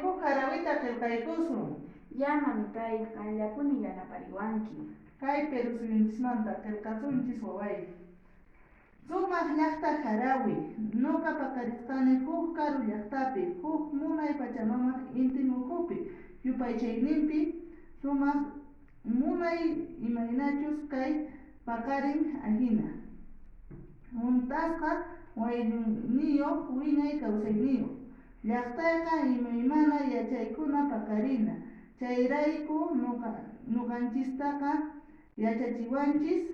huk harawita qillqaykusun. Ya mamitay, qayllapuni yanapariwanki. Kay Perú silinchis qillqasunchis waway. Sumaq llaqta harawi, nuqa paqarisqani huk karu llaqtapi, huk munay Pachamama inti muhupi, yupaychayninpi sumaq munay imaynachus kay paqarin ajina. Muntasqa wayniyuq wiñay kawsayniyuq. Llaqtayqa imaymana yachaykuna paqarina. Chayrayku nuqanchistaqa yachachiwanchis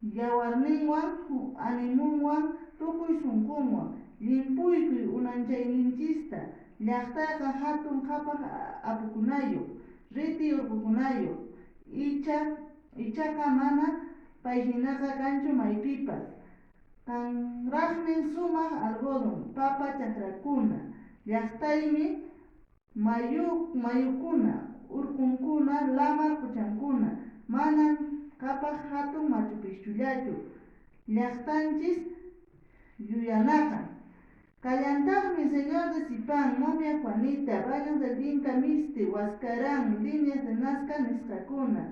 yawarninwan, animunwan, tukuy sunqunwan. Llimpuykuy unanchayninchista. Llaqtayqa hatun qhapaq apukunayuq, riti urqukunayuq. Ichaqa mana payhinaqa kanchu maypipas. Kanraqmi sumaq algodon, papa chakrakuna. Llaqtaymi mayukuna, urqunkuna, lamar quchankuna. Manan qhapaq hatun Machu Picchullachu llaqtanchis yuyanaqa. Kallantaqmi Señor de Sipán, Momia Juanita, Baños del Inca Mixti, Huascarán, Líneas de Nazca nisqakuna.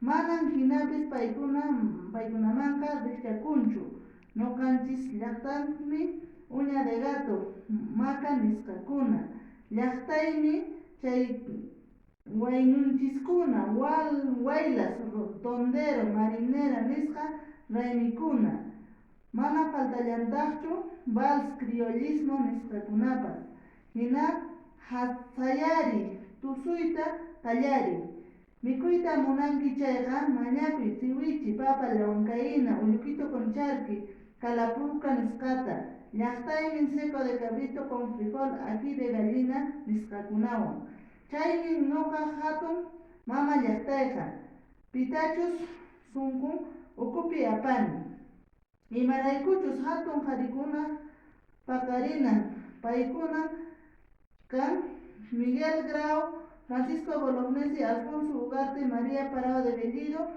Manan hinapis paykunamanqa rikchakunchu. Nuqanchis llaqtanmi Uña de Gato, Maca nisqakuna. Llaqtaymi chay waynunchiskuna, Waylas, Tondero, Marinera nisqa raymikuna. Mana faltallantaqchu vals, criollismo nisqakunapas. Hina sayari, tusuyta qallari. Mikuyta munanki chayqa mañakuy, siwichi, papa, llawankayina, ulluquito con charqui, calapulca nisqata. Llaqtaymi seco de cabrito con frijol, ají de gallina nisqakunawan. Chaymi nuqa hatun mama llaqtayqa. Pitachus sunqun ukupi apani. Imaraykuchus hatun qarikuna paqarinan. Paykuna kan Miguel Grau, Francisco Bolognesi, Alfonso Ugarte, María Parado de Bellido,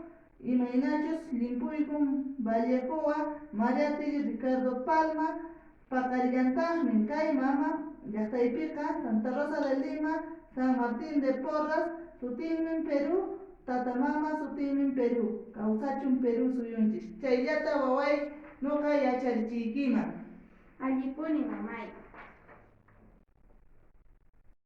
imaynachus limpuykun Vallejoa, María Tigre, Ricardo Palma. Paqarillantaqmi kay mama llaqtaypiqa Santa Rosa de Lima, San Martín de Porras, sutinmin Perú, tatamama sutinmin Perú, kawsachun Perú suyunchis. Chayllata waway nuqa yacharichiykiman. Allipuni mamay.